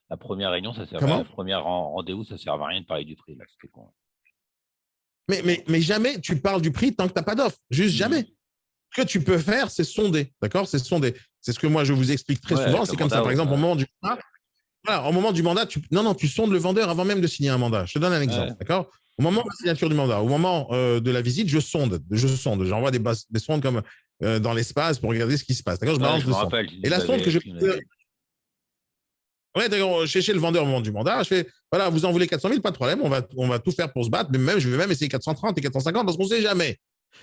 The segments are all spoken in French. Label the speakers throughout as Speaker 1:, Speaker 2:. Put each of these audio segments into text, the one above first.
Speaker 1: La première réunion, ça sert à la
Speaker 2: Comment?
Speaker 1: première rendez-vous, ça sert à rien de parler du prix, là, c'était con.
Speaker 2: Mais jamais tu parles du prix tant que tu n'as pas d'offre. Juste
Speaker 1: Mhm.
Speaker 2: jamais. Ce que tu peux faire, c'est sonder. D'accord? C'est sonder. C'est ce que moi, je vous explique très
Speaker 1: Ouais,
Speaker 2: souvent.
Speaker 1: avec le
Speaker 2: C'est comme ça.
Speaker 1: mandat,
Speaker 2: Par
Speaker 1: ouais.
Speaker 2: exemple, au moment du mandat, voilà, au moment du mandat, non, non, tu sondes le vendeur avant même de signer un mandat. Je te donne un exemple.
Speaker 1: Ouais,
Speaker 2: D'accord? Au moment de la signature du mandat, au moment de la visite, je sonde. Je sonde. J'envoie des sondes comme dans l'espace pour regarder ce qui se passe. D'accord? Je
Speaker 1: ouais,
Speaker 2: balance
Speaker 1: je
Speaker 2: le
Speaker 1: me
Speaker 2: sonde.
Speaker 1: rappelle, tu
Speaker 2: Et
Speaker 1: nous
Speaker 2: la sonde que
Speaker 1: avais,
Speaker 2: je.
Speaker 1: tu nous avais dit.
Speaker 2: Ouais, d'accord, chez le vendeur au moment du mandat, je fais, voilà, vous en voulez 400 000, pas de problème, on va tout faire pour se battre, mais même, je vais même essayer 430 et 450 parce qu'on ne sait jamais.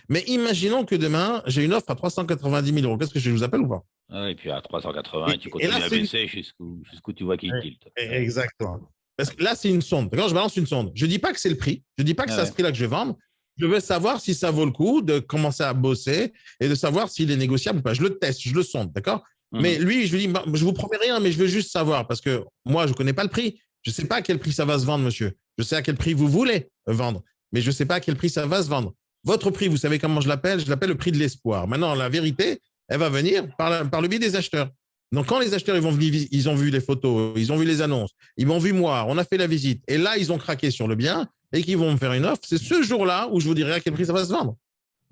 Speaker 2: Mais imaginons que demain, j'ai une offre à 390 000 euros. Qu'est-ce que je vous appelle ou pas?
Speaker 1: Ouais, et puis à 380, tu
Speaker 2: Et là,
Speaker 1: continues à
Speaker 2: c'est une.
Speaker 1: baisser jusqu'où tu vois qu'il tilt.
Speaker 2: Exactement. Parce que là, c'est une sonde. D'accord? Je balance une sonde. Je ne dis pas que c'est le prix. Je ne dis pas que
Speaker 1: Ah
Speaker 2: c'est à ce
Speaker 1: ouais.
Speaker 2: prix-là que je vais vendre. Je veux savoir si ça vaut le coup de commencer à bosser et de savoir s'il est négociable ou pas. Je le teste, je le sonde, d'accord? Mais
Speaker 1: Mhm.
Speaker 2: lui, je lui dis, je vous promets rien, mais je veux juste savoir parce que moi, je ne connais pas le prix. Je ne sais pas à quel prix ça va se vendre, monsieur. Je sais à quel prix vous voulez vendre, mais je ne sais pas à quel prix ça va se vendre. Votre prix, vous savez comment je l'appelle? Je l'appelle le prix de l'espoir. Maintenant, la vérité, elle va venir par le biais des acheteurs. Donc, quand les acheteurs ils vont venir, ils ont vu les photos, ils ont vu les annonces, ils m'ont vu moi, on a fait la visite, et là, ils ont craqué sur le bien et qu'ils vont me faire une offre, c'est ce jour-là où je vous dirai à quel prix ça va se vendre.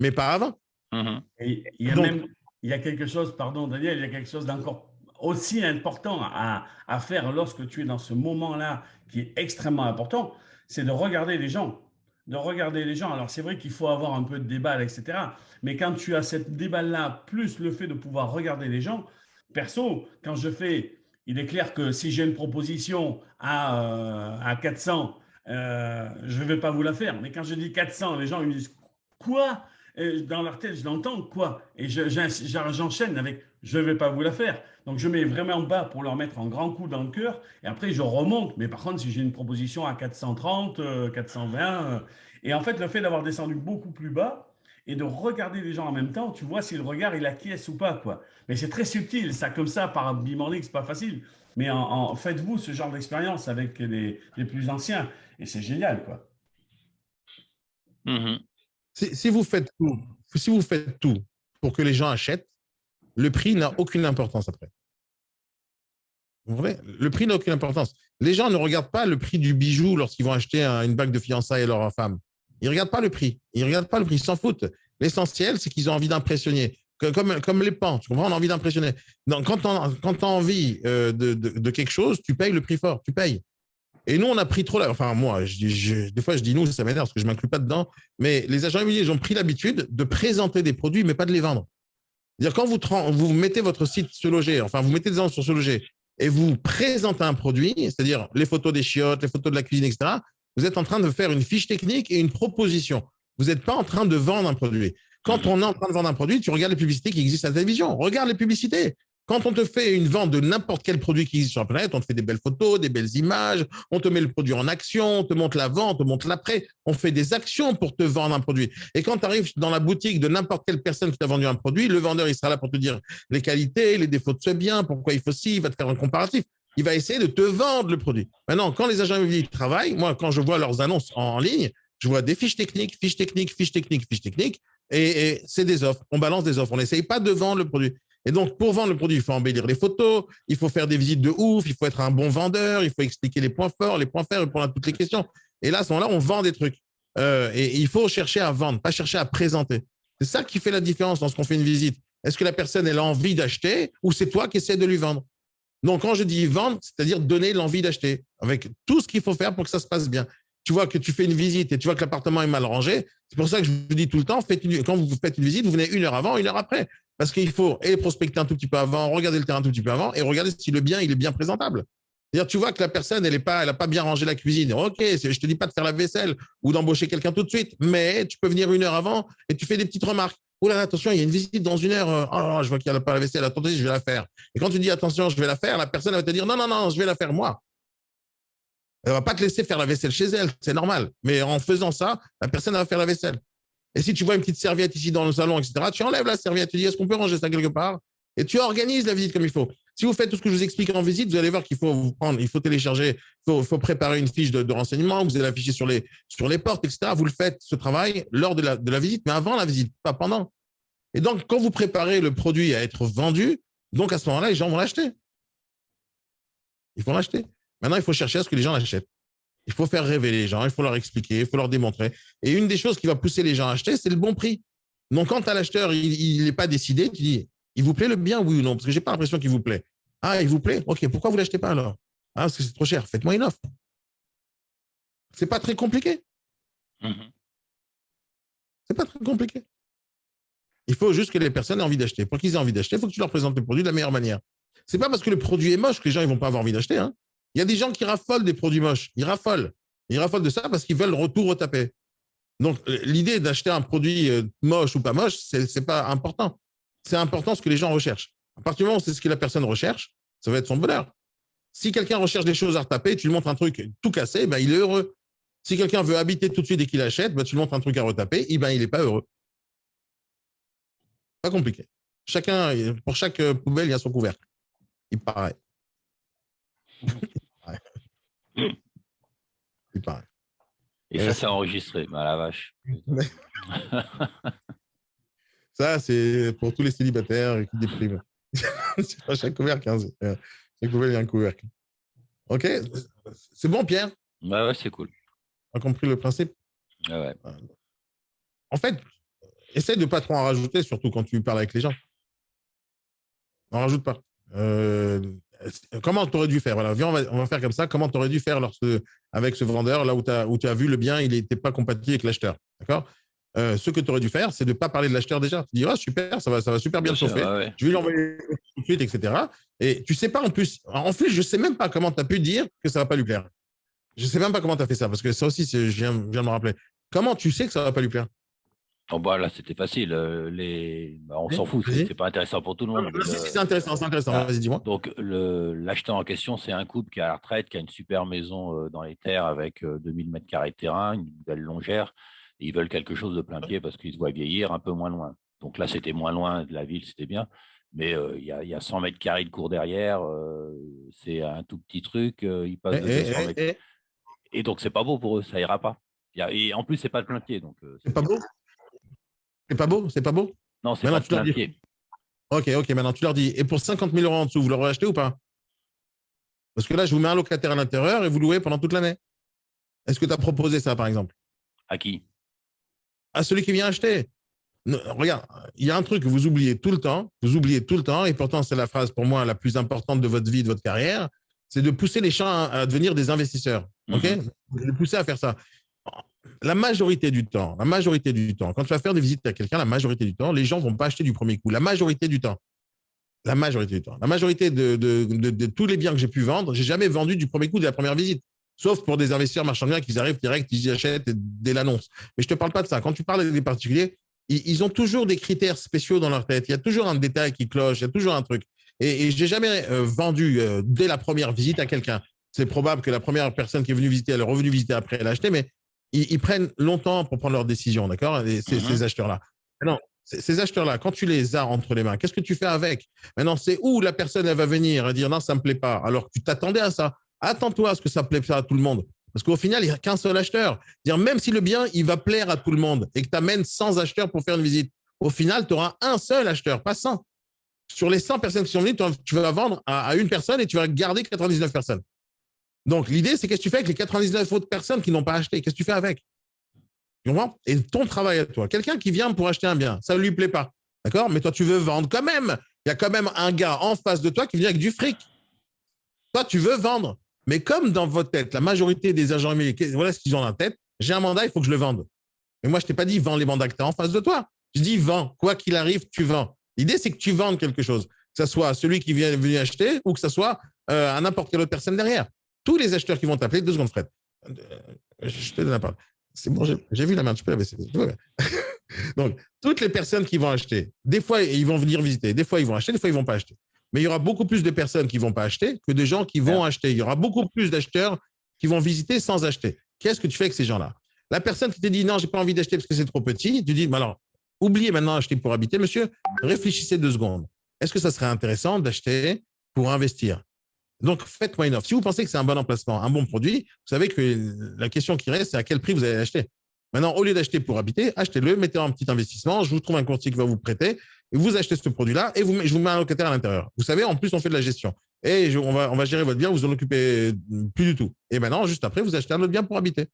Speaker 2: Mais pas avant.
Speaker 1: Mhm.
Speaker 3: Et il y a
Speaker 2: Donc,
Speaker 3: même, il y a quelque chose, pardon Daniel, il y a quelque chose d'encore aussi important à faire lorsque tu es dans ce moment-là qui est extrêmement important, c'est de regarder les gens. De regarder les gens. Alors c'est vrai qu'il faut avoir un peu de déballe, etc. Mais quand tu as cette déballe-là, plus le fait de pouvoir regarder les gens, perso, quand je fais, il est clair que si j'ai une proposition à 400, je ne vais pas vous la faire. Mais quand je dis 400, les gens ils me disent, quoi? Et dans leur tête, je l'entends, quoi. Et j'enchaîne avec je ne vais pas vous la faire. Donc je mets vraiment en bas pour leur mettre un grand coup dans le cœur. Et après, je remonte. Mais par contre, si j'ai une proposition à 430, 420, et en fait, le fait d'avoir descendu beaucoup plus bas et de regarder les gens en même temps, tu vois si le regard il acquiesce ou pas, quoi. Mais c'est très subtil, ça comme ça, par bimordique, c'est pas facile. Mais faites-vous ce genre d'expérience avec les plus anciens. Et c'est génial, quoi.
Speaker 1: Mhm.
Speaker 2: si vous faites tout pour que les gens achètent, le prix n'a aucune importance après. Vous comprenez? Le prix n'a aucune importance. Les gens ne regardent pas le prix du bijou lorsqu'ils vont acheter une bague de fiançailles à leur femme. Ils ne regardent pas le prix. Ils ne regardent pas le prix. Ils s'en foutent. L'essentiel, c'est qu'ils ont envie d'impressionner. Comme les pans, tu comprends? On a envie d'impressionner. Donc, quand tu as envie de quelque chose, tu payes le prix fort. Tu payes. Et nous, on a pris trop la. Enfin, moi, des fois, je dis nous, ça m'énerve parce que je ne m'inclus pas dedans. Mais les agents immobiliers, ils ont pris l'habitude de présenter des produits, mais pas de les vendre. C'est-à-dire, quand vous mettez votre site Se Loger, enfin, vous mettez des annonces sur Se Loger et vous présentez un produit, c'est-à-dire les photos des chiottes, les photos de la cuisine, etc., vous êtes en train de faire une fiche technique et une proposition. Vous n'êtes pas en train de vendre un produit. Quand
Speaker 1: Mhm.
Speaker 2: on est en train de vendre un produit, tu regardes les publicités qui existent à la télévision. Regarde les publicités. Quand on te fait une vente de n'importe quel produit qui existe sur la planète, on te fait des belles photos, des belles images, on te met le produit en action, on te montre l'avant, on te montre l'après, on fait des actions pour te vendre un produit. Et quand tu arrives dans la boutique de n'importe quelle personne qui t'a vendu un produit, le vendeur, il sera là pour te dire les qualités, les défauts de ce bien, pourquoi il faut ci, il va te faire un comparatif. Il va essayer de te vendre le produit. Maintenant, quand les agents immobiliers travaillent, moi, quand je vois leurs annonces en ligne, je vois des fiches techniques, fiches techniques, fiches techniques, fiches techniques, et c'est des offres. On balance des offres. On n'essaye pas de vendre le produit. Et donc, pour vendre le produit, il faut embellir les photos, il faut faire des visites de ouf, il faut être un bon vendeur, il faut expliquer les points forts, les points faibles, répondre à toutes les questions. Et là, à ce moment-là, on vend des trucs. Et il faut chercher à vendre, pas chercher à présenter. C'est ça qui fait la différence lorsqu'on fait une visite. Est-ce que la personne elle a envie d'acheter ou c'est toi qui essaies de lui vendre? Donc, quand je dis vendre, c'est-à-dire donner l'envie d'acheter avec tout ce qu'il faut faire pour que ça se passe bien. Tu vois que tu fais une visite et tu vois que l'appartement est mal rangé. C'est pour ça que je vous dis tout le temps, quand vous faites une visite, vous venez 1 heure avant, 1 heure après. Parce qu'il faut et prospecter un tout petit peu avant, regarder le terrain un tout petit peu avant et regarder si le bien il est bien présentable. C'est-à-dire, tu vois que la personne, elle n'a pas bien rangé la cuisine. Ok, je te dis pas de faire la vaisselle ou d'embaucher quelqu'un tout de suite, mais tu peux venir 1 heure avant et tu fais des petites remarques. Oh là, attention, il y a une visite dans 1 heure. Oh, je vois qu'il n'y a pas la vaisselle. Attendez, je vais la faire. Et quand tu dis attention, je vais la faire, la personne elle va te dire non, non, non, je vais la faire moi. Elle ne va pas te laisser faire la vaisselle chez elle, c'est normal. Mais en faisant ça, la personne va faire la vaisselle. Et si tu vois une petite serviette ici dans le salon, etc., tu enlèves la serviette, tu dis est-ce qu'on peut ranger ça quelque part? Et tu organises la visite comme il faut. Si vous faites tout ce que je vous explique en visite, vous allez voir qu'il faut vous prendre, il faut télécharger, faut préparer une fiche de renseignement, vous allez afficher sur les portes, etc. Vous le faites, ce travail, lors de la visite, mais avant la visite, pas pendant. Et donc, quand vous préparez le produit à être vendu, donc à ce moment-là, les gens vont l'acheter. Ils vont l'acheter. Maintenant, il faut chercher à ce que les gens l'achètent. Il faut faire rêver les gens, il faut leur expliquer, il faut leur démontrer. Et une des choses qui va pousser les gens à acheter, c'est le bon prix. Donc, quand tu as l'acheteur, il n'est pas décidé, tu dis, il vous plaît le bien, oui ou non? Parce que je n'ai pas l'impression qu'il vous plaît. Ah, il vous plaît? OK, pourquoi vous ne l'achetez pas alors? Ah, parce que c'est trop cher. Faites-moi une offre. C'est pas très compliqué. C'est pas très compliqué. Il faut juste que les personnes aient envie d'acheter. Pour qu'ils aient envie d'acheter, il faut que tu leur présentes le produit de la meilleure manière. C'est pas parce que le produit est moche que les gens ne vont pas avoir envie d'acheter. Hein. Il y a des gens qui raffolent des produits moches. Ils raffolent. Ils raffolent de ça parce qu'ils veulent tout retaper. Donc, l'idée d'acheter un produit moche ou pas moche, c'est pas important. C'est important ce que les gens recherchent. À partir du moment où c'est ce que la personne recherche, ça va être son bonheur. Si quelqu'un recherche des choses à retaper, tu lui montres un truc tout cassé, ben, il est heureux. Si quelqu'un veut habiter tout de suite et qu'il achète, ben, tu lui montres un truc à retaper, ben, il n'est pas heureux. Pas compliqué. Pour chaque poubelle, il y a son couvercle. Il paraît. Il paraît.
Speaker 1: Et ça, c'est enregistré, bah, la vache.
Speaker 2: Ça, c'est pour tous les célibataires qui dépriment. C'est pas chaque couvercle. Hein. Chaque poubelle, il y a un couvercle. OK? C'est bon, Pierre?
Speaker 1: Ouais, c'est cool.
Speaker 2: Tu as compris le principe?
Speaker 1: Ouais.
Speaker 2: En fait, essaie de ne pas trop en rajouter, surtout quand tu parles avec les gens. N'en rajoute pas. Comment tu aurais dû faire? Voilà, viens, on va faire comme ça. Comment tu aurais dû faire avec ce vendeur, là où tu as vu le bien, il n'était pas compatible avec l'acheteur. D'accord? Ce que tu aurais dû faire, c'est de ne pas parler de l'acheteur déjà. Tu dis, super, ça va super bien chauffer. Ouais. Je vais lui envoyer tout de suite, etc. Et tu ne sais pas en plus, je ne sais même pas comment tu as pu dire que ça ne va pas lui plaire. Je ne sais même pas comment tu as fait ça, parce que ça aussi, je viens de me rappeler. Comment tu sais que ça ne va pas lui plaire?
Speaker 1: Oh bah là, c'était facile. On s'en fout, c'est pas intéressant pour tout le monde.
Speaker 2: C'est intéressant, c'est intéressant. Vas-y, dis-moi.
Speaker 1: Donc, l'acheteur en question, c'est un couple qui est à la retraite, qui a une super maison dans les terres avec 2000 mètres carrés de terrain, une belle longère. Et ils veulent quelque chose de plein pied parce qu'ils se voient vieillir un peu moins loin. Donc là, c'était moins loin de la ville, c'était bien. Mais il y a 100 mètres carrés de cour derrière. C'est un tout petit truc. Ils passent de 200 mètres. Et donc, c'est pas beau pour eux, ça ira pas. Et en plus, c'est pas de plein pied. Donc,
Speaker 2: c'est pas beau? C'est pas beau? C'est pas beau?
Speaker 1: Non, c'est pas de plein pied.
Speaker 2: OK, maintenant tu leur dis, et pour 50 000 € en dessous, vous l'aurez acheté ou pas? Parce que là, je vous mets un locataire à l'intérieur et vous louez pendant toute l'année. Est-ce que tu as proposé ça, par exemple?
Speaker 1: À qui?
Speaker 2: À celui qui vient acheter. Regarde, il y a un truc que vous oubliez tout le temps, et pourtant c'est la phrase pour moi la plus importante de votre vie, de votre carrière, c'est de pousser les gens à devenir des investisseurs. OK? De les pousser à faire ça. La majorité du temps, quand tu vas faire des visites à quelqu'un, la majorité du temps, les gens ne vont pas acheter du premier coup. La majorité du temps. La majorité de tous les biens que j'ai pu vendre, je n'ai jamais vendu du premier coup de la première visite. Sauf pour des investisseurs marchands de biens qui arrivent direct, ils y achètent dès l'annonce. Mais je ne te parle pas de ça. Quand tu parles avec des particuliers, ils ont toujours des critères spéciaux dans leur tête. Il y a toujours un détail qui cloche, il y a toujours un truc. Et je n'ai jamais vendu dès la première visite à quelqu'un. C'est probable que la première personne qui est venue visiter, elle est revenue visiter après, elle a acheté, mais ils prennent longtemps pour prendre leur décision, d'accord? Ces acheteurs-là. Non, ces acheteurs-là, quand tu les as entre les mains, qu'est-ce que tu fais avec? Maintenant, c'est où la personne, elle va venir et dire non, ça ne me plaît pas, alors que tu t'attendais à ça. Attends-toi à ce que ça ne plaît pas à tout le monde. Parce qu'au final, il n'y a qu'un seul acheteur. Dire, même si le bien, il va plaire à tout le monde et que tu amènes 100 acheteurs pour faire une visite, au final, tu auras un seul acheteur, pas 100. Sur les 100 personnes qui sont venues, tu vas vendre à une personne et tu vas garder 99 personnes. Donc, l'idée, c'est qu'est-ce que tu fais avec les 99 autres personnes qui n'ont pas acheté? Qu'est-ce que tu fais avec? Tu comprends? Et ton travail à toi. Quelqu'un qui vient pour acheter un bien, ça ne lui plaît pas. D'accord? Mais toi, tu veux vendre quand même. Il y a quand même un gars en face de toi qui vient avec du fric. Toi, tu veux vendre. Mais comme dans votre tête, la majorité des agents immobiliers, voilà ce qu'ils ont dans la tête, j'ai un mandat, il faut que je le vende. Mais moi, je ne t'ai pas dit vends les mandats que tu as en face de toi. Je dis vends. Quoi qu'il arrive, tu vends. L'idée, c'est que tu vendes quelque chose. Que ce soit celui qui vient venir acheter ou que ce soit à n'importe quelle autre personne derrière. Tous les acheteurs qui vont t'appeler, 2 secondes, Fred. Je te donne la parole. C'est bon, j'ai vu la main, tu peux la baisser. Donc, toutes les personnes qui vont acheter, des fois, ils vont venir visiter, des fois, ils vont acheter, des fois, ils ne vont pas acheter. Mais il y aura beaucoup plus de personnes qui ne vont pas acheter que de gens qui vont acheter. Il y aura beaucoup plus d'acheteurs qui vont visiter sans acheter. Qu'est-ce que tu fais avec ces gens-là? La personne qui te dit non, je n'ai pas envie d'acheter parce que c'est trop petit, tu dis, alors, oubliez maintenant d'acheter pour habiter, monsieur, réfléchissez 2 secondes. Est-ce que ça serait intéressant d'acheter pour investir? Donc, faites-moi une offre. Si vous pensez que c'est un bon emplacement, un bon produit, vous savez que la question qui reste, c'est à quel prix vous allez l'acheter. Maintenant, au lieu d'acheter pour habiter, achetez-le, mettez un petit investissement, je vous trouve un courtier qui va vous prêter, et vous achetez ce produit-là, et je vous mets un locataire à l'intérieur. Vous savez, en plus, on fait de la gestion. et on va gérer votre bien, vous en occupez plus du tout. Et maintenant, juste après, vous achetez un autre bien pour habiter.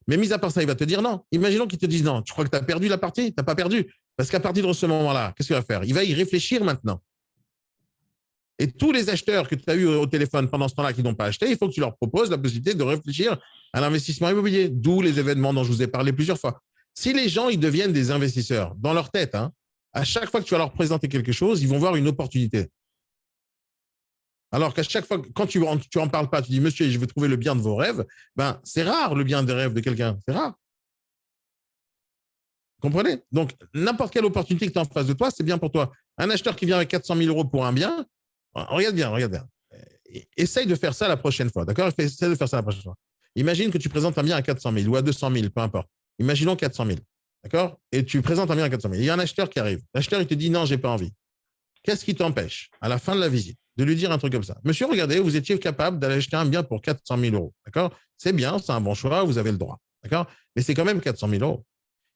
Speaker 2: Mais mis à part ça, il va te dire non. Imaginons qu'il te dise non. Tu crois que tu as perdu la partie? Tu n'as pas perdu. Parce qu'à partir de ce moment-là, qu'est-ce qu'il va faire? Il va y réfléchir maintenant. Et tous les acheteurs que tu as eu au téléphone pendant ce temps-là qui n'ont pas acheté, il faut que tu leur proposes la possibilité de réfléchir à l'investissement immobilier, d'où les événements dont je vous ai parlé plusieurs fois. Si les gens ils deviennent des investisseurs dans leur tête, hein, à chaque fois que tu vas leur présenter quelque chose, ils vont voir une opportunité. Alors qu'à chaque fois, quand tu en parles pas, tu dis, monsieur, je veux trouver le bien de vos rêves, ben, c'est rare le bien des rêves de quelqu'un, c'est rare. Vous comprenez? Donc, n'importe quelle opportunité que tu as en face de toi, c'est bien pour toi. Un acheteur qui vient avec 400 000 euros pour un bien, regarde bien, regarde bien. Essaye de faire ça la prochaine fois, d'accord? Essaye de faire ça la prochaine fois. Imagine que tu présentes un bien à 400 000 ou à 200 000, peu importe. Imaginons 400 000, d'accord? Et tu présentes un bien à 400 000. Il y a un acheteur qui arrive. L'acheteur, il te dit non, j'ai pas envie. Qu'est-ce qui t'empêche, à la fin de la visite, de lui dire un truc comme ça? Monsieur, regardez, vous étiez capable d'aller acheter un bien pour 400 000 euros, d'accord? C'est bien, c'est un bon choix, vous avez le droit, d'accord? Mais c'est quand même 400 000 euros.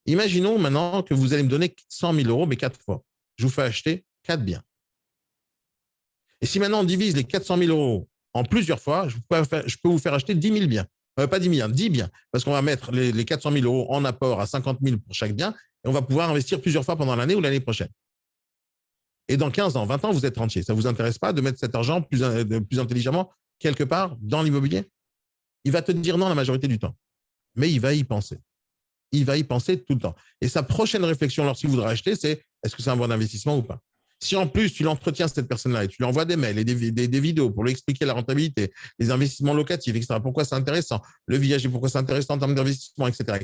Speaker 2: Imaginons maintenant que vous allez me donner 100 000 euros, mais 4 fois. Je vous fais acheter 4 biens. Et si maintenant on divise les 400 000 euros en plusieurs fois, je peux vous faire acheter 10 000 biens. Pas 10 000, 10 biens. Parce qu'on va mettre les 400 000 euros en apport à 50 000 pour chaque bien et on va pouvoir investir plusieurs fois pendant l'année ou l'année prochaine. Et dans 15 ans, 20 ans, vous êtes rentier. Ça ne vous intéresse pas de mettre cet argent plus intelligemment quelque part dans l'immobilier? Il va te dire non la majorité du temps. Mais il va y penser. Il va y penser tout le temps. Et sa prochaine réflexion lorsqu'il voudra acheter, c'est est-ce que c'est un bon investissement ou pas? Si en plus, tu l'entretiens, cette personne-là, et tu lui envoies des mails et des vidéos pour lui expliquer la rentabilité, les investissements locatifs, etc., pourquoi c'est intéressant, le viager, pourquoi c'est intéressant en termes d'investissement, etc.,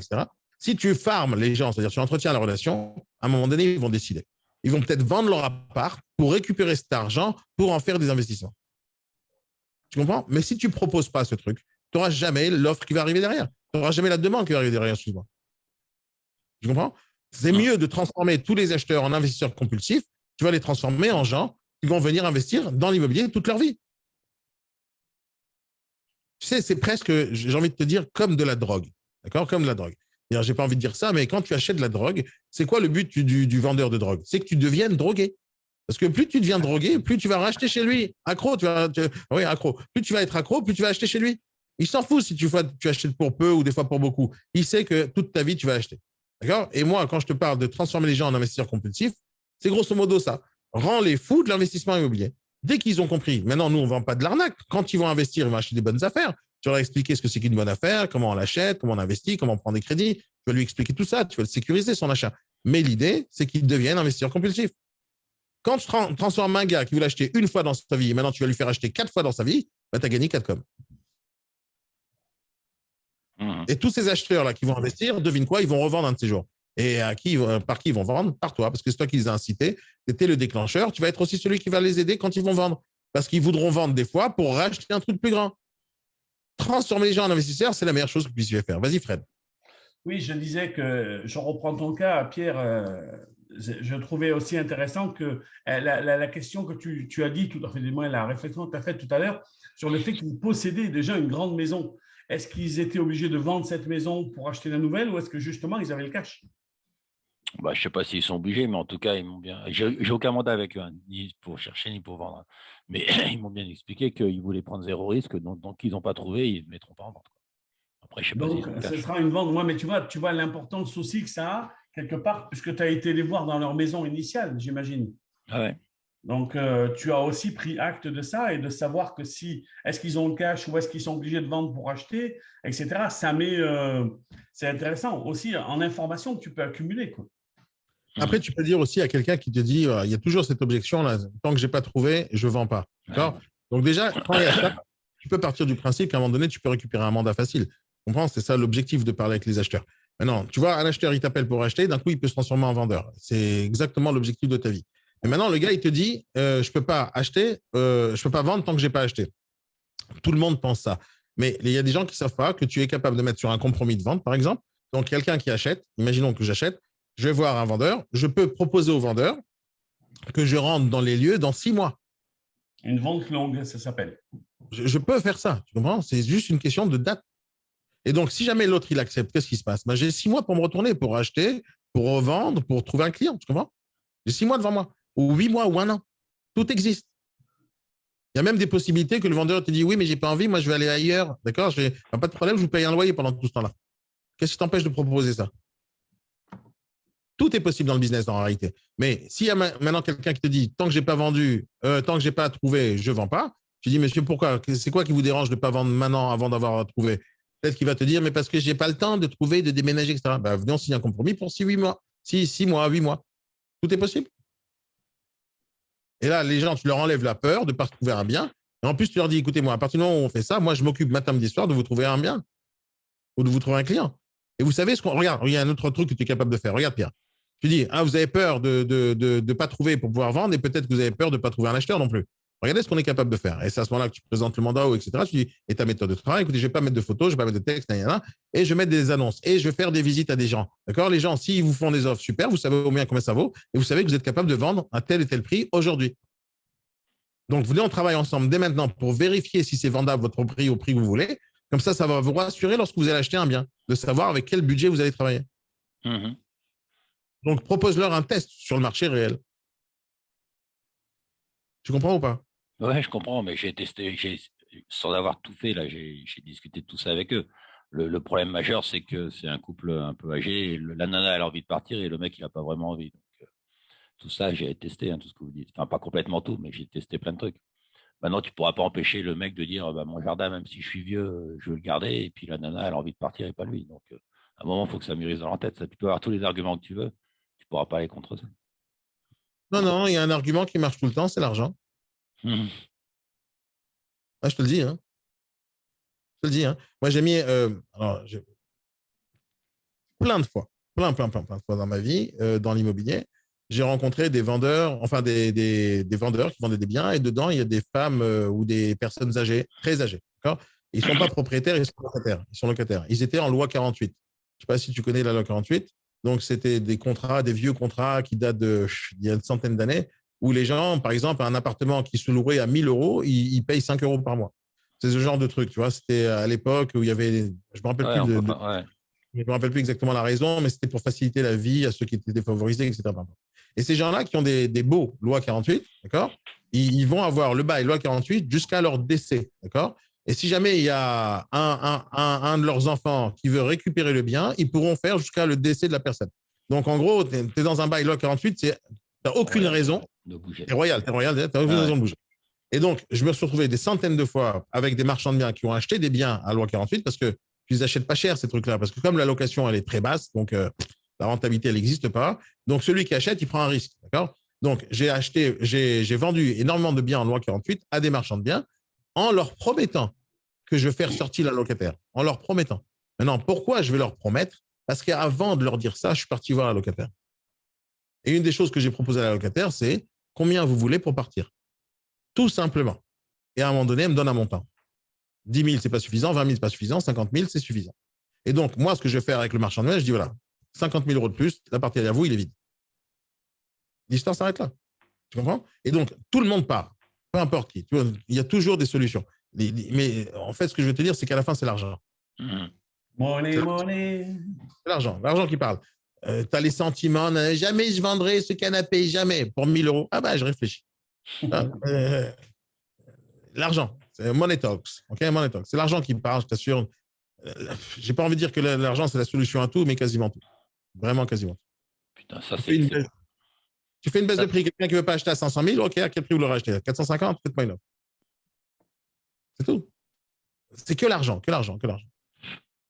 Speaker 2: si tu farmes les gens, c'est-à-dire tu entretiens la relation, à un moment donné, ils vont décider. Ils vont peut-être vendre leur appart pour récupérer cet argent pour en faire des investissements. Tu comprends? Mais si tu ne proposes pas ce truc, tu n'auras jamais l'offre qui va arriver derrière. Tu n'auras jamais la demande qui va arriver derrière, excuse-moi. Tu comprends? C'est mieux de transformer tous les acheteurs en investisseurs compulsifs. Tu vas les transformer en gens qui vont venir investir dans l'immobilier toute leur vie. Tu sais, c'est presque, j'ai envie de te dire, comme de la drogue. D'accord? Comme de la drogue. Je n'ai pas envie de dire ça, mais quand tu achètes de la drogue, c'est quoi le but du vendeur de drogue? C'est que tu deviennes drogué. Parce que plus tu deviens drogué, plus tu vas racheter chez lui. Accro, oui, accro. Plus tu vas être accro, plus tu vas acheter chez lui. Il s'en fout si tu achètes pour peu ou des fois pour beaucoup. Il sait que toute ta vie, tu vas acheter. D'accord? Et moi, quand je te parle de transformer les gens en investisseurs compulsifs, c'est grosso modo ça. Rends les fous de l'investissement immobilier. Dès qu'ils ont compris, maintenant, nous, on ne vend pas de l'arnaque. Quand ils vont investir, ils vont acheter des bonnes affaires. Tu vas leur expliquer ce que c'est qu'une bonne affaire, comment on l'achète, comment on investit, comment on prend des crédits. Tu vas lui expliquer tout ça, tu vas le sécuriser, son achat. Mais l'idée, c'est qu'il devienne investisseur compulsif. Quand tu transformes un gars qui veut l'acheter une fois dans sa vie, et maintenant tu vas lui faire acheter 4 fois dans sa vie, bah, tu as gagné 4 coms. Et tous ces acheteurs-là qui vont investir, devine quoi, ils vont revendre un de ces jours. Et par qui ils vont vendre? Par toi, parce que c'est toi qui les as incités. Tu étais le déclencheur. Tu vas être aussi celui qui va les aider quand ils vont vendre. Parce qu'ils voudront vendre des fois pour racheter un truc plus grand. Transformer les gens en investisseurs, c'est la meilleure chose que vous puissiez faire. Vas-y, Fred.
Speaker 3: Oui, je disais que, je reprends ton cas, Pierre, je trouvais aussi intéressant que la question que tu as dit, tout à fait, du moins la réflexion que tu as faite tout à l'heure, sur le fait qu'ils possédaient déjà une grande maison. Est-ce qu'ils étaient obligés de vendre cette maison pour acheter la nouvelle ou est-ce que justement ils avaient le cash?
Speaker 1: Bah, je ne sais pas s'ils sont obligés, mais en tout cas, ils m'ont bien. J'ai aucun mandat avec eux, hein, ni pour chercher, ni pour vendre. Mais ils m'ont bien expliqué qu'ils voulaient prendre zéro risque, donc ils n'ont pas trouvé, ils ne mettront pas en vente. Après, je ne sais pas s'ils
Speaker 3: Donc,
Speaker 1: ont le
Speaker 3: ce
Speaker 1: cash.
Speaker 3: sera une vente. Moi, mais tu vois l'importance aussi que ça a, quelque part, puisque tu as été les voir dans leur maison initiale, j'imagine.
Speaker 1: Ah ouais.
Speaker 3: Donc, tu as aussi pris acte de ça et de savoir que si, est-ce qu'ils ont le cash ou est-ce qu'ils sont obligés de vendre pour acheter, etc. Ça met, c'est intéressant aussi en information que tu peux accumuler, quoi.
Speaker 2: Après, tu peux dire aussi à quelqu'un qui te dit, il y a toujours cette objection, là, tant que je n'ai pas trouvé, je ne vends pas. D'accord? Ouais. Donc déjà, quand il y a ça, tu peux partir du principe qu'à un moment donné, tu peux récupérer un mandat facile. Tu comprends? C'est ça l'objectif de parler avec les acheteurs. Maintenant, tu vois, un acheteur, il t'appelle pour acheter, d'un coup, il peut se transformer en vendeur. C'est exactement l'objectif de ta vie. Et maintenant, le gars, il te dit, je ne peux pas acheter, je ne peux pas vendre tant que je n'ai pas acheté. Tout le monde pense ça. Mais il y a des gens qui ne savent pas que tu es capable de mettre sur un compromis de vente, par exemple. Donc, quelqu'un qui achète, imaginons que j'achète, je vais voir un vendeur, je peux proposer au vendeur que je rentre dans les lieux dans 6 mois.
Speaker 3: Une vente longue, ça s'appelle.
Speaker 2: Je peux faire ça, tu comprends? C'est juste une question de date. Et donc, si jamais l'autre, il accepte, qu'est-ce qui se passe? J'ai 6 mois pour me retourner, pour acheter, pour revendre, pour trouver un client, tu comprends? J'ai 6 mois devant moi, ou 8 mois, ou 1 an. Tout existe. Il y a même des possibilités que le vendeur te dit oui, mais j'ai pas envie, moi je vais aller ailleurs. D'accord? Pas de problème, je vous paye un loyer pendant tout ce temps-là. Qu'est-ce qui t'empêche de proposer ça? Tout est possible dans le business en réalité. Mais s'il y a maintenant quelqu'un qui te dit tant que j'ai pas vendu, tant que j'ai pas trouvé, je vends pas, tu dis monsieur, pourquoi? C'est quoi qui vous dérange de pas vendre maintenant avant d'avoir trouvé? Peut-être qu'il va te dire mais parce que j'ai pas le temps de trouver, de déménager, etc. Ben, venons signer un compromis pour 6-8 mois. 6 mois, 8 mois. Tout est possible. Et là, les gens, tu leur enlèves la peur de ne pas trouver un bien. Et en plus, tu leur dis, écoutez-moi, à partir du moment où on fait ça, moi, je m'occupe matin, midi, soir de vous trouver un bien ou de vous trouver un client. Et vous savez ce qu'on. Regarde, il y a un autre truc que tu es capable de faire. Regarde, Pierre. Tu dis, vous avez peur de ne pas trouver pour pouvoir vendre et peut-être que vous avez peur de ne pas trouver un acheteur non plus. Regardez ce qu'on est capable de faire. Et c'est à ce moment-là que tu présentes le mandat, etc. Tu dis, et ta méthode de travail, écoutez, je ne vais pas mettre de photos, je ne vais pas mettre de texte, et je vais mettre des annonces. Et je vais faire des visites à des gens. D'accord? Les gens, s'ils vous font des offres, super, vous savez au moins combien ça vaut, et vous savez que vous êtes capable de vendre à tel et tel prix aujourd'hui. Donc, venez, on travaille ensemble dès maintenant pour vérifier si c'est vendable votre prix au prix que vous voulez. Comme ça va vous rassurer lorsque vous allez acheter un bien, de savoir avec quel budget vous allez travailler. Donc, propose-leur un test sur le marché réel. Tu comprends ou pas?
Speaker 1: Ouais, je comprends, mais j'ai testé, sans avoir tout fait, là, j'ai discuté de tout ça avec eux. Le problème majeur, c'est que c'est un couple un peu âgé. La nana, elle a envie de partir et le mec, il n'a pas vraiment envie. Donc, tout ça, j'ai testé, tout ce que vous dites. Enfin, pas complètement tout, mais j'ai testé plein de trucs. Maintenant, tu ne pourras pas empêcher le mec de dire mon jardin, même si je suis vieux, je veux le garder. Et puis la nana, elle a envie de partir et pas lui. Donc, à un moment, il faut que ça mûrisse dans la tête. Ça, tu peux avoir tous les arguments que tu veux. Tu ne pourras pas aller contre ça.
Speaker 2: Non, non, il y a un argument qui marche tout le temps, c'est l'argent. Je te le dis. Hein. Je te le dis. Hein. Moi, j'ai mis plein de fois, plein de fois dans ma vie, dans l'immobilier, j'ai rencontré des vendeurs, enfin des vendeurs qui vendaient des biens, et dedans, il y a des femmes ou des personnes âgées, très âgées. D'accord? Ils ne sont pas propriétaires, ils sont locataires. Ils sont locataires. Ils étaient en loi 48. Je ne sais pas si tu connais la loi 48. Donc, c'était des contrats, des vieux contrats qui datent d'il y a une centaine d'années, où les gens, par exemple, un appartement qui se louerait à 1 000 euros, ils payent 5 euros par mois. C'est ce genre de truc, tu vois. C'était à l'époque où il y avait, je me rappelle plus je ne me rappelle plus exactement la raison, mais c'était pour faciliter la vie à ceux qui étaient défavorisés, etc. Et ces gens-là qui ont des baux loi 48, d'accord, ils vont avoir le bail loi 48 jusqu'à leur décès, d'accord. Et si jamais il y a un de leurs enfants qui veut récupérer le bien, ils pourront faire jusqu'à le décès de la personne. Donc, en gros, tu es dans un bail loi 48, tu n'as aucune raison
Speaker 1: de bouger.
Speaker 2: Tu es royal, tu n'as aucune raison de bouger. Et donc, je me suis retrouvé des centaines de fois avec des marchands de biens qui ont acheté des biens à loi 48 parce que tu les achètes pas cher, ces trucs-là, parce que comme la location, elle est très basse, donc la rentabilité, elle n'existe pas. Donc, celui qui achète, il prend un risque. D'accord? Donc, j'ai vendu énormément de biens en loi 48 à des marchands de biens en leur promettant que je vais faire sortir la locataire. En leur promettant. Maintenant, pourquoi je vais leur promettre? Parce qu'avant de leur dire ça, je suis parti voir la locataire. Et une des choses que j'ai proposées à la locataire, c'est combien vous voulez pour partir? Tout simplement. Et à un moment donné, elle me donne un montant. 10 000, ce n'est pas suffisant. 20 000, ce n'est pas suffisant. 50 000, c'est suffisant. Et donc, moi, ce que je vais faire avec le marchand de biens, je dis voilà, 50 000 euros de plus, la partie à vous, il est vide. L'histoire s'arrête là. Tu comprends? Et donc, tout le monde part. Peu importe qui. Il y a toujours des solutions. Mais en fait, ce que je veux te dire, c'est qu'à la fin, c'est l'argent.
Speaker 3: Money.
Speaker 2: C'est l'argent. L'argent qui parle. Tu as les sentiments. Jamais je vendrai ce canapé, jamais. Pour 1 000 euros. Ah bah, je réfléchis. L'argent. C'est money talks. Okay? Money talks. C'est l'argent qui parle, je t'assure. J'ai pas envie de dire que l'argent, c'est la solution à tout, mais quasiment tout. Vraiment quasiment tout.
Speaker 1: Putain, ça, c'est.
Speaker 2: Tu fais une baisse de prix. Quelqu'un qui ne veut pas acheter à 500 000, OK, à quel prix vous l'aurez acheté? 450, faites-moi une offre. C'est tout. C'est que l'argent, que l'argent, que l'argent.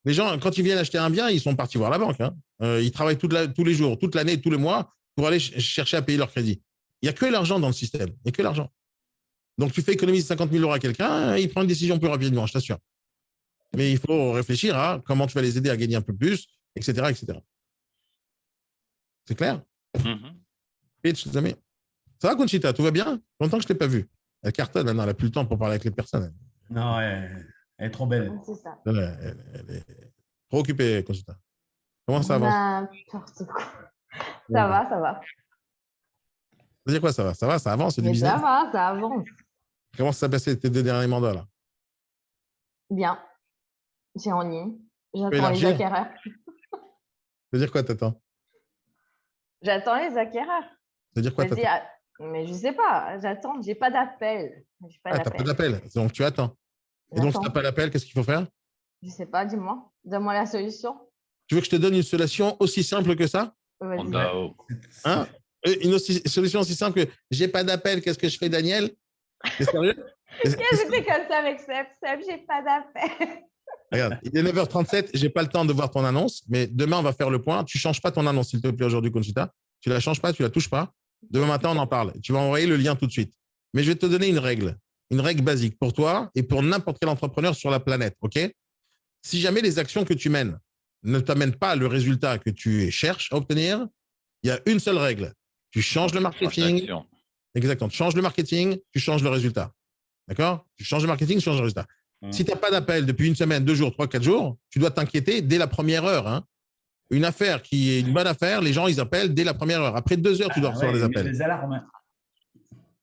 Speaker 2: Les gens, quand ils viennent acheter un bien, ils sont partis voir la banque. Hein. Ils travaillent tous les jours, toute l'année, tous les mois pour aller chercher à payer leur crédit. Il n'y a que l'argent dans le système. Il n'y a que l'argent. Donc, tu fais économiser 50 000 euros à quelqu'un, il prend une décision plus rapidement, je t'assure. Mais il faut réfléchir à comment tu vas les aider à gagner un peu plus, etc. etc. C'est clair? Pitch, les amis. Ça va, Conchita? Tout va bien? Longtemps que je ne t'ai pas vu. Elle cartonne, elle n'a plus le temps pour parler avec les personnes.
Speaker 3: Non, elle est trop belle.
Speaker 4: C'est ça.
Speaker 2: Elle est trop occupée, Conchita. Comment ça avance?
Speaker 4: N'importe quoi. Ça va, ça va.
Speaker 2: Ça veut dire quoi, ça va? Ça va, ça avance, c'est du business?
Speaker 4: Ça va, ça avance.
Speaker 2: Comment ça s'est passé tes 2 derniers mandats, là?
Speaker 4: Bien. J'ai en ligne. J'attends les acquéreurs.
Speaker 2: Ça veut dire quoi, t'attends?
Speaker 4: J'attends les acquéreurs.
Speaker 2: Ça veut dire quoi, t'attends?
Speaker 4: Mais je sais pas, j'attends, j'ai pas d'appel. J'ai pas
Speaker 2: Ah, tu n'as pas
Speaker 4: d'appel.
Speaker 2: d'appel, donc tu attends. Et donc, si tu n'as
Speaker 4: J'attends.
Speaker 2: pas d'appel, qu'est-ce qu'il faut faire?
Speaker 4: Je sais pas, dis-moi. Donne-moi la solution.
Speaker 2: Tu veux que je te donne une solution aussi simple que ça?
Speaker 4: Vas-y.
Speaker 1: Honda,
Speaker 2: Hein? Solution aussi simple que j'ai pas d'appel, qu'est-ce que je fais, Daniel? T'es sérieux?
Speaker 4: J'étais comme ça avec Seb. Seb, j'ai pas d'appel.
Speaker 2: Regarde, il est 9h37, j'ai pas le temps de voir ton annonce, mais demain, on va faire le point. Tu changes pas ton annonce, s'il te plaît, aujourd'hui, Conchita. Tu la changes pas, tu la touches pas. Demain matin, on en parle. Tu vas envoyer le lien tout de suite. Mais je vais te donner une règle basique pour toi et pour n'importe quel entrepreneur sur la planète, OK? Si jamais les actions que tu mènes ne t'amènent pas le résultat que tu cherches à obtenir, il y a une seule règle. Tu changes le marketing. Exactement. Tu changes le marketing, tu changes le résultat. D'accord? Tu changes le marketing, tu changes le résultat. Si tu n'as pas d'appel depuis une semaine, 2 jours, 3, 4 jours, tu dois t'inquiéter dès la première heure. Hein. Une affaire qui est une bonne affaire, les gens, ils appellent dès la première heure. Après 2 heures, tu dois recevoir des appels.
Speaker 3: Les alarmes.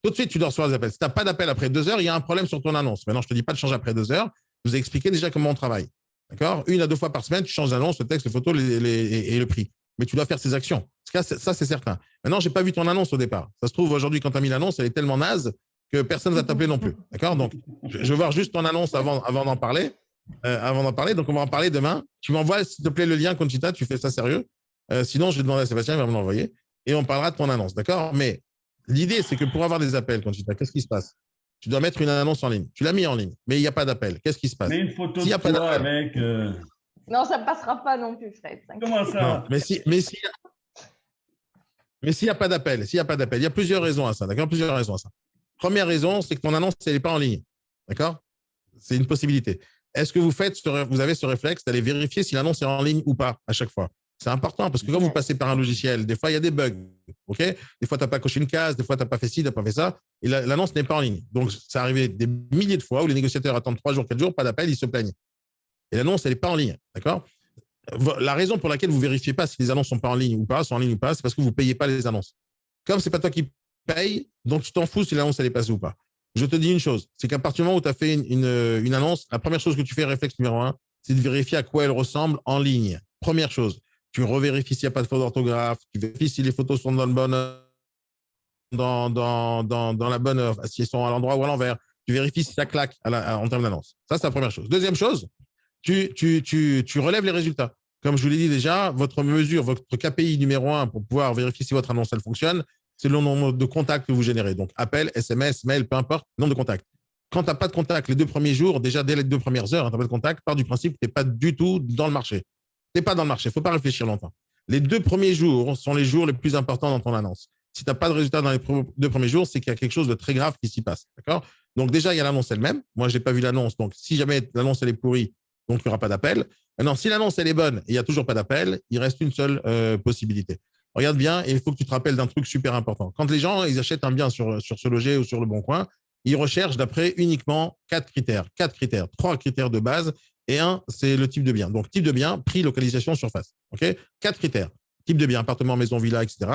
Speaker 2: Tout de suite, tu dois recevoir des appels. Si tu n'as pas d'appel après 2 heures, il y a un problème sur ton annonce. Maintenant, je ne te dis pas de changer après 2 heures. Je vous ai expliqué déjà comment on travaille. D'accord? 1 à 2 fois par semaine, tu changes l'annonce, le texte, les photos et le prix. Mais tu dois faire ces actions. Ça, c'est certain. Maintenant, je n'ai pas vu ton annonce au départ. Ça se trouve, aujourd'hui, quand tu as mis l'annonce, elle est tellement naze que personne ne va t'appeler non plus. D'accord? Donc, je veux voir juste ton annonce avant d'en parler. Donc, on va en parler demain. Tu m'envoies, s'il te plaît, le lien, Conchita, tu fais ça sérieux. Sinon, je vais demander à Sébastien, il va me l'envoyer. Et on parlera de ton annonce. D'accord? Mais l'idée, c'est que pour avoir des appels, Conchita, qu'est-ce qui se passe? Tu dois mettre une annonce en ligne. Tu l'as mis en ligne, mais il n'y a pas d'appel. Qu'est-ce qui se passe?
Speaker 3: Mais une photo
Speaker 2: S'il y a
Speaker 3: de
Speaker 2: pas
Speaker 3: toi
Speaker 2: d'appel.
Speaker 3: avec…
Speaker 4: Non, ça ne passera pas non plus, Fred.
Speaker 3: Comment ça?
Speaker 2: Non, mais s'il n'y a pas d'appel, il y a plusieurs raisons à ça. D'accord? Plusieurs raisons à ça. Première raison, c'est que ton annonce, elle n'est pas en ligne. D'accord? C'est une possibilité. Est-ce que vous avez ce réflexe d'aller vérifier si l'annonce est en ligne ou pas à chaque fois? C'est important parce que quand vous passez par un logiciel, des fois, il y a des bugs. OK? Des fois, tu n'as pas coché une case, des fois, tu n'as pas fait ci, tu n'as pas fait ça. Et l'annonce n'est pas en ligne. Donc, ça arrivé des milliers de fois où les négociateurs attendent 3 jours, 4 jours, pas d'appel, ils se plaignent. Et l'annonce, elle n'est pas en ligne. D'accord? La raison pour laquelle vous ne vérifiez pas si les annonces sont en ligne ou pas, c'est parce que vous ne payez pas les annonces. Comme ce n'est pas toi qui paye, donc tu t'en fous si l'annonce elle est passée ou pas. Je te dis une chose, c'est qu'à partir du moment où tu as fait une annonce, la première chose que tu fais, réflexe numéro 1, c'est de vérifier à quoi elle ressemble en ligne. Première chose, tu revérifies s'il n'y a pas de faute d'orthographe, tu vérifies si les photos sont dans la bonne, si elles sont à l'endroit ou à l'envers. Tu vérifies si ça claque en termes d'annonce. Ça, c'est la première chose. Deuxième chose, tu relèves les résultats. Comme je vous l'ai dit déjà, votre KPI numéro 1 pour pouvoir vérifier si votre annonce elle fonctionne, c'est le nombre de contacts que vous générez. Donc, appel, SMS, mail, peu importe, nombre de contacts. Quand tu n'as pas de contact les 2 premiers jours, déjà dès les 2 premières heures, tu n'as pas de contact, pars du principe que tu n'es pas du tout dans le marché. Tu n'es pas dans le marché, il ne faut pas réfléchir longtemps. Les 2 premiers jours sont les jours les plus importants dans ton annonce. Si tu n'as pas de résultat dans les 2 premiers jours, c'est qu'il y a quelque chose de très grave qui s'y passe. D'accord? Donc, déjà, il y a l'annonce elle-même. Moi, je n'ai pas vu l'annonce. Donc, si jamais l'annonce elle est pourrie, donc il n'y aura pas d'appel. Maintenant, si l'annonce elle est bonne et il n'y a toujours pas d'appel, il reste une seule possibilité. Regarde bien et il faut que tu te rappelles d'un truc super important. Quand les gens ils achètent un bien sur Ce Loger ou sur Le Bon Coin, ils recherchent d'après uniquement 4 critères. 3 critères de base et un, c'est le type de bien. Donc, type de bien, prix, localisation, surface. OK? 4 critères. Type de bien, appartement, maison, villa, etc.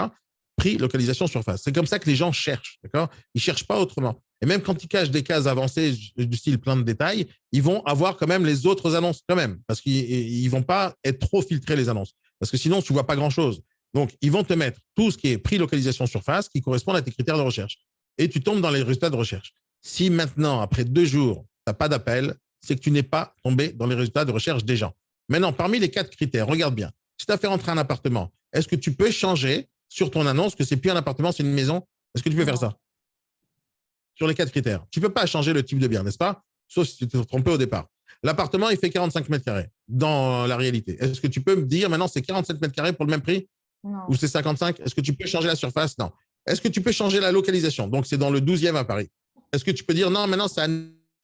Speaker 2: Prix, localisation, surface. C'est comme ça que les gens cherchent. D'accord? Ils ne cherchent pas autrement. Et même quand ils cachent des cases avancées du style plein de détails, ils vont avoir quand même les autres annonces quand même parce qu'ils ne vont pas être trop filtrés les annonces. Parce que sinon, tu ne vois pas grand-chose. Donc, ils vont te mettre tout ce qui est prix, localisation, surface qui correspond à tes critères de recherche. Et tu tombes dans les résultats de recherche. Si maintenant, après 2 jours, tu n'as pas d'appel, c'est que tu n'es pas tombé dans les résultats de recherche des gens. Maintenant, parmi les 4 critères, regarde bien. Si tu as fait rentrer un appartement, est-ce que tu peux changer sur ton annonce que ce n'est plus un appartement, c'est une maison? Est-ce que tu peux faire ça? Sur les 4 critères. Tu ne peux pas changer le type de bien, n'est-ce pas? Sauf si tu t'es trompé au départ. L'appartement, il fait 45 mètres carrés dans la réalité. Est-ce que tu peux me dire maintenant c'est 47 mètres carrés pour le même prix?
Speaker 4: Non.
Speaker 2: Ou c'est 55? Est-ce que tu peux changer la surface? Non. Est-ce que tu peux changer la localisation? Donc, c'est dans le 12e à Paris. Est-ce que tu peux dire non, maintenant c'est à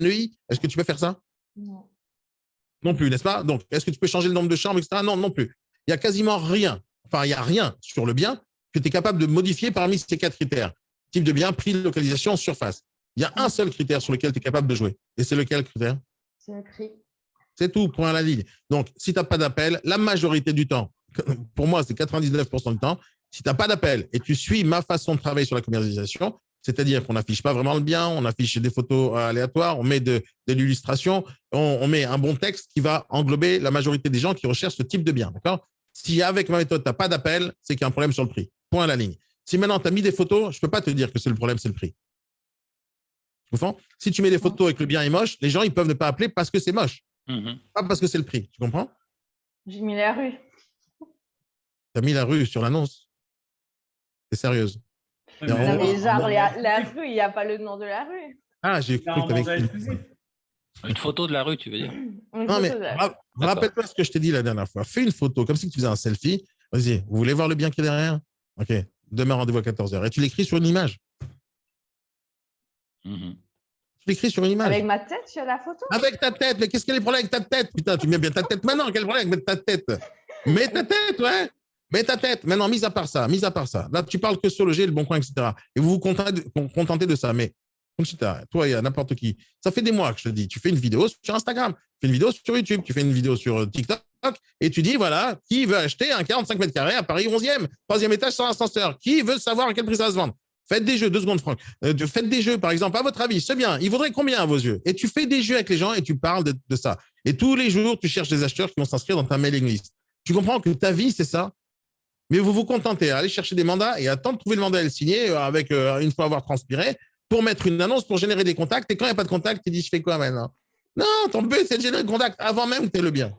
Speaker 2: Neuilly? Est-ce que tu peux faire ça?
Speaker 4: Non.
Speaker 2: Non plus, n'est-ce pas? Donc, est-ce que tu peux changer le nombre de chambres, etc.? Non, non plus. Il n'y a quasiment rien. Enfin, il n'y a rien sur le bien que tu es capable de modifier parmi ces 4 critères. Type de bien, prix, localisation, surface. Il y a un seul critère sur lequel tu es capable de jouer. Et c'est lequel critère?
Speaker 4: C'est le prix.
Speaker 2: C'est tout, point à la ligne. Donc, si tu n'as pas d'appel, la majorité du temps, pour moi, c'est 99% du temps, si tu n'as pas d'appel et tu suis ma façon de travailler sur la commercialisation, c'est-à-dire qu'on n'affiche pas vraiment le bien, on affiche des photos aléatoires, on met de l'illustration, on met un bon texte qui va englober la majorité des gens qui recherchent ce type de bien. D'accord? Si avec ma méthode, tu n'as pas d'appel, c'est qu'il y a un problème sur le prix. Point à la ligne. Si maintenant tu as mis des photos, je ne peux pas te dire que c'est le problème, c'est le prix. Tu comprends? Si tu mets des photos et que le bien est moche, les gens ils peuvent ne pas appeler parce que c'est moche, pas parce que c'est le prix. Tu comprends?
Speaker 4: J'ai mis la rue.
Speaker 2: Tu as mis la rue sur l'annonce. T'es sérieuse?
Speaker 3: Ouais,
Speaker 4: Non,
Speaker 3: mais
Speaker 4: mais genre, la
Speaker 3: exclusif.
Speaker 4: rue, il n'y a pas le nom de la rue.
Speaker 2: Ah, j'ai
Speaker 3: C'est
Speaker 2: cru
Speaker 3: en
Speaker 2: que tu avais
Speaker 3: mandat
Speaker 2: écrit.
Speaker 3: exclusif.
Speaker 1: Une photo de la rue, tu veux dire?
Speaker 4: Une
Speaker 2: Non, mais
Speaker 4: photo de la rue.
Speaker 2: rappelle-toi ce que je t'ai dit la dernière fois. Fais une photo comme si tu faisais un selfie. Vas-y, vous voulez voir le bien qui est derrière? Ok, demain rendez-vous à 14h. Et tu l'écris sur une image. Tu l'écris sur une image.
Speaker 4: Avec ma tête sur la photo?
Speaker 2: Avec ta tête. Mais qu'est-ce qu'il y a les problèmes avec ta tête? Putain, tu mets bien ta tête maintenant. Quel problème avec ta tête? Mets ta tête, ouais. Mets ta tête. Maintenant, mis à part ça. Là, tu parles que sur le G, le bon coin, etc. Et vous vous contentez de ça. Mais, Conchita, toi, il y a n'importe qui. Ça fait des mois que je te dis. Tu fais une vidéo sur Instagram, tu fais une vidéo sur YouTube, tu fais une vidéo sur TikTok et tu dis, voilà, qui veut acheter un 45 mètres carrés à Paris 11e, 3e étage sans ascenseur? Qui veut savoir à quel prix ça va se vendre? Faites des jeux, 2 secondes, Franck. Faites des jeux, par exemple, à votre avis, ce bien, il vaudrait combien à vos yeux? Et tu fais des jeux avec les gens et tu parles de ça. Et tous les jours, tu cherches des acheteurs qui vont s'inscrire dans ta mailing list. Tu comprends que ta vie, c'est ça? Mais vous vous contentez à aller chercher des mandats et attendre de trouver le mandat et le signer avec une fois avoir transpiré pour mettre une annonce pour générer des contacts. Et quand il n'y a pas de contact, tu dis, je fais quoi maintenant? Non, ton but, c'est de générer des contacts avant même que tu aies le bien.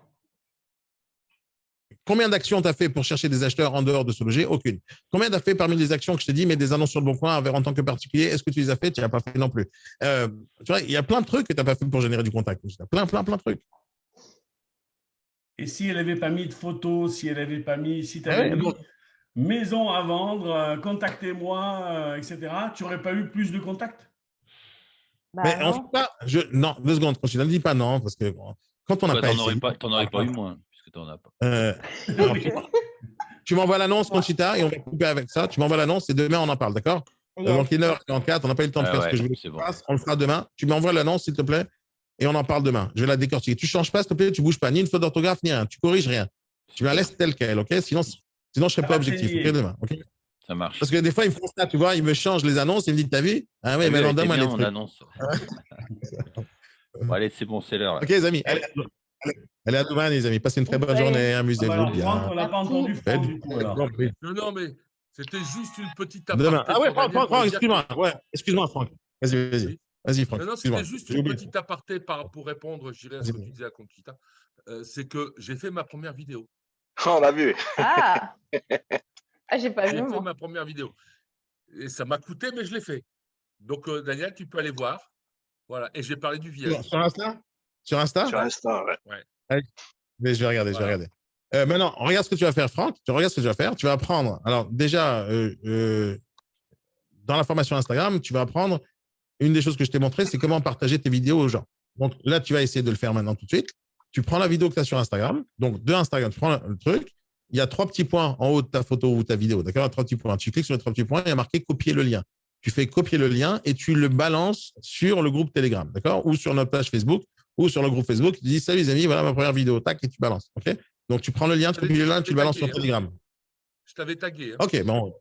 Speaker 2: Combien d'actions tu as fait pour chercher des acheteurs en dehors de ce loger? Aucune. Combien tu as fait parmi les actions que je t'ai dit, mais des annonces sur le bon coin en tant que particulier? Est-ce que tu les as fait? Tu n'as pas fait non plus. Tu vois, il y a plein de trucs que tu n'as pas fait pour générer du contact. Plein de trucs.
Speaker 3: Et si elle n'avait pas mis de photos, si elle n'avait pas mis, si tu avais mis maison à vendre, contactez-moi, etc., tu n'aurais pas eu plus de contacts?
Speaker 4: Bah,
Speaker 2: Mais
Speaker 4: non.
Speaker 2: en fait, non, 2 secondes, je ne dis pas non, parce que quand on n'a pas essayé.
Speaker 1: T'en aurais pas eu moins, puisque t'en as pas.
Speaker 2: Alors, tu m'envoies l'annonce, Conchita, et on va couper avec ça. Tu m'envoies l'annonce et demain, on en parle, d'accord? Donc, 1h44, on n'a pas eu le temps de faire ce que je voulais
Speaker 1: c'est bon.
Speaker 2: faire. On le fera demain. Tu m'envoies l'annonce, s'il te plaît, et on en parle demain. Je vais la décortiquer. Tu ne changes pas, s'il te plaît, tu ne bouges pas, ni une faute d'orthographe, ni rien. Tu corriges rien. Tu la laisses telle qu'elle, OK? Sinon, je ne serai pas objectif. OK, demain, OK?
Speaker 1: Ça marche.
Speaker 2: Parce que des fois, ils me font ça, tu vois, ils me changent les annonces, ils me disent, t'as vu? Ah oui, mais non, donne-moi les trucs.
Speaker 1: Annonce. Bon, allez, c'est bon, c'est l'heure.
Speaker 2: OK, les amis. Allez à demain, les amis. Passez une très bonne journée. Amusez-vous bien.
Speaker 3: Franck, on n'a pas entendu Franck, du coup, alors.
Speaker 5: Non, mais c'était juste une petite
Speaker 2: Demain.
Speaker 5: aparté.
Speaker 2: Ah ouais, Franck, excuse-moi. Ouais, excuse-moi, Franck. Vas-y. Vas-y, Franck.
Speaker 5: Non, c'était juste une petite aparté pour répondre, je dirais, à ce que tu disais à Conchita. C'est que j'ai fait ma première vidéo.
Speaker 6: On l'a vu.
Speaker 4: Ah, j'ai pas vu,
Speaker 5: J'ai fait
Speaker 4: moi.
Speaker 5: ma première vidéo. Et ça m'a coûté, mais je l'ai fait. Donc, Daniel, tu peux aller voir. Voilà. Et j'ai parlé du village.
Speaker 2: Sur Insta? Sur Insta?
Speaker 6: Sur Insta, ouais.
Speaker 2: Mais je vais regarder, maintenant, regarde ce que tu vas faire, Franck. Tu regardes ce que tu vas faire. Tu vas apprendre. Alors, déjà, dans la formation Instagram, tu vas apprendre une des choses que je t'ai montré, c'est comment partager tes vidéos aux gens. Donc là, tu vas essayer de le faire maintenant tout de suite. Tu prends la vidéo que tu as sur Instagram. Donc, de Instagram, tu prends le truc. Il y a 3 petits points en haut de ta photo ou ta vidéo. D'accord? Il y a 3 petits points. Tu cliques sur les 3 petits points et il y a marqué copier le lien. Tu fais copier le lien et tu le balances sur le groupe Telegram. D'accord? Ou sur notre page Facebook ou sur le groupe Facebook. Tu dis, salut les amis, voilà ma première vidéo. Tac, et tu balances. OK? Donc, tu prends le lien, tu copies le lien, tu le balances sur Telegram.
Speaker 5: Je t'avais tagué.
Speaker 2: OK, bon.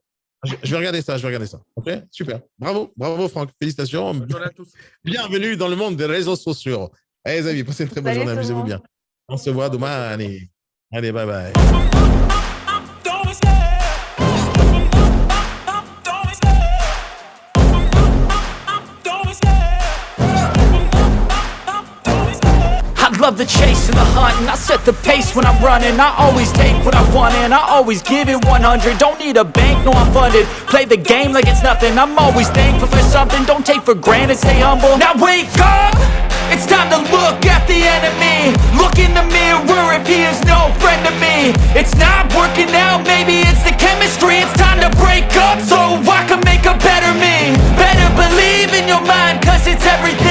Speaker 2: Je vais regarder ça. OK? Super. Bravo, Franck. Félicitations.
Speaker 5: Bonne journée à tous.
Speaker 2: Bienvenue dans le monde des réseaux sociaux. Allez, les amis, passez une très bonne journée. Amusez-vous bien. On se voit demain. Allez, bye bye.
Speaker 7: I love the chase and the hunt, and I set the pace when I'm running. I always take what I want and I always give it 100. Don't need a bank, no I'm funded. Play the game like it's nothing. I'm always thankful for something. Don't take for granted, stay humble. Now wake up, it's time to look at the enemy. Look in the mirror if he is no friend to me. It's not working out, maybe it's the chemistry. It's time to break up so I can make a better me. Better believe in your mind, cause it's everything.